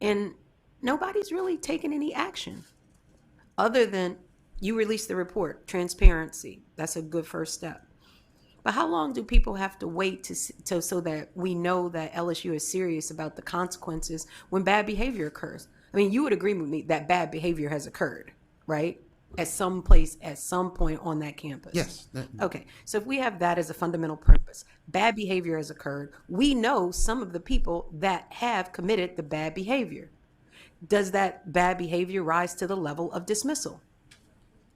And nobody's really taken any action other than you release the report, transparency. That's a good first step. But how long do people have to wait to so that we know that LSU is serious about the consequences when bad behavior occurs? I mean, you would agree with me that bad behavior has occurred, right? At some place, at some point on that campus. Yes. Okay, so if we have that as a fundamental premise, bad behavior has occurred. We know some of the people that have committed the bad behavior. Does that bad behavior rise to the level of dismissal?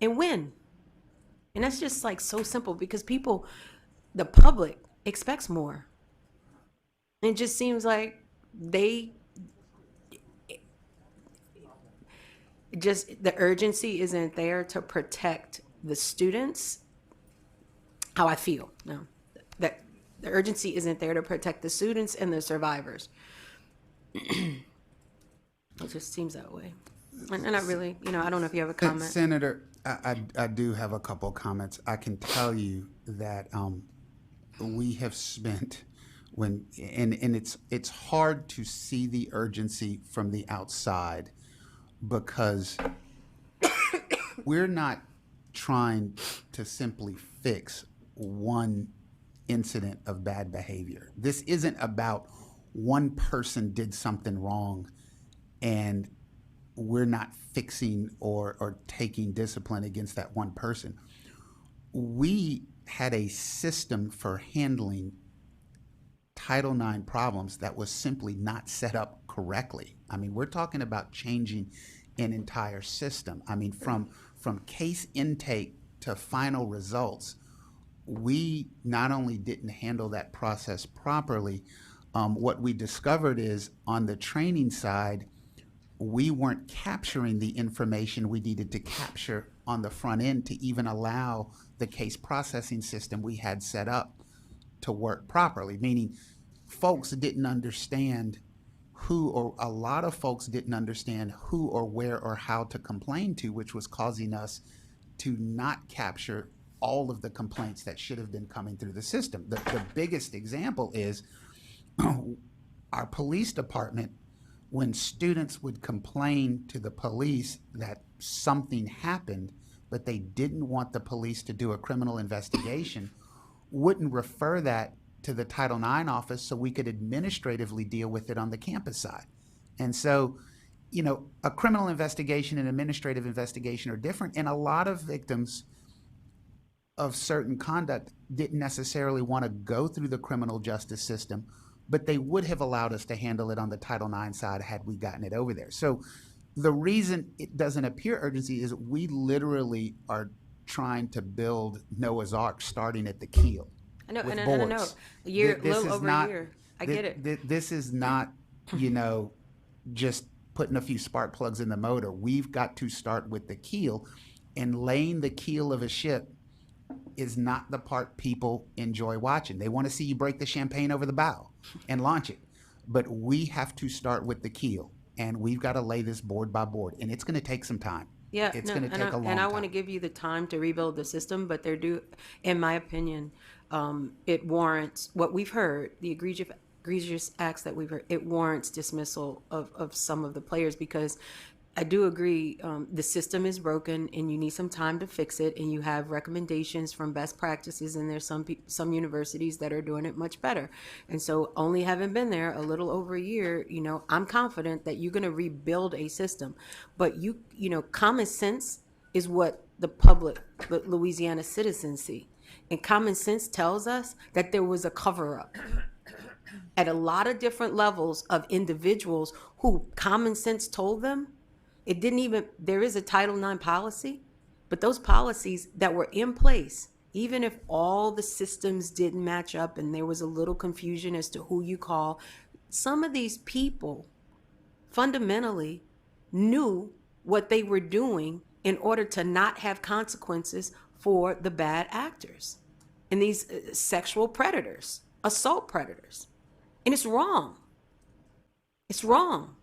And when? And that's just like so simple because people, the public expects more. It just seems like they just, the urgency isn't there to protect the students. How I feel. No, that the urgency isn't there to protect the students and the survivors. It just seems that way. And I really, I don't know if you have a comment. Senator, I do have a couple of comments. I can tell you that we have spent and it's hard to see the urgency from the outside because we're not trying to simply fix one incident of bad behavior. This isn't about one person did something wrong and we're not fixing or taking discipline against that one person. We had a system for handling Title IX problems that was simply not set up correctly. I mean, we're talking about changing an entire system. I mean, from case intake to final results, we not only didn't handle that process properly, what we discovered is on the training side, we weren't capturing the information we needed to capture on the front end to even allow the case processing system we had set up to work properly, meaning folks didn't understand who, or a lot of folks didn't understand who or where or how to complain to, which was causing us to not capture all of the complaints that should have been coming through the system. The biggest example is our police department, when students would complain to the police that something happened, but they didn't want the police to do a criminal investigation, wouldn't refer that to the Title IX office so we could administratively deal with it on the campus side. And so, a criminal investigation and administrative investigation are different, and a lot of victims of certain conduct didn't necessarily want to go through the criminal justice system, but they would have allowed us to handle it on the Title IX side had we gotten it over there. So the reason it doesn't appear urgency is we literally are trying to build Noah's Ark starting at the keel I know, with and I know boards. a year, a This little is over a not, year. I get it. this is not, you know, just putting a few spark plugs in the motor. We've got to start with the keel, and laying the keel of a ship is not the part people enjoy watching. They want to see you break the champagne over the bow and launch it. But we have to start with the keel, and we've got to lay this board by board, and it's going to take some time. Yeah, It's no, going to take a and long I want to time. give you the time to rebuild the system, but there do, in my opinion, it warrants what we've heard, the egregious acts that we've heard. It warrants dismissal of some of the players because I do agree, the system is broken and you need some time to fix it. And you have recommendations from best practices, and there's some universities that are doing it much better. And so, only having been there a little over a year, I'm confident that you're going to rebuild a system. But common sense is what the public, the Louisiana citizens see, and common sense tells us that there was a cover up at a lot of different levels of individuals who common sense told them it didn't even, there is a Title IX policy, but those policies that were in place, even if all the systems didn't match up and there was a little confusion as to who you call, some of these people fundamentally knew what they were doing in order to not have consequences for the bad actors and these sexual predators, assault predators. And it's wrong. It's wrong.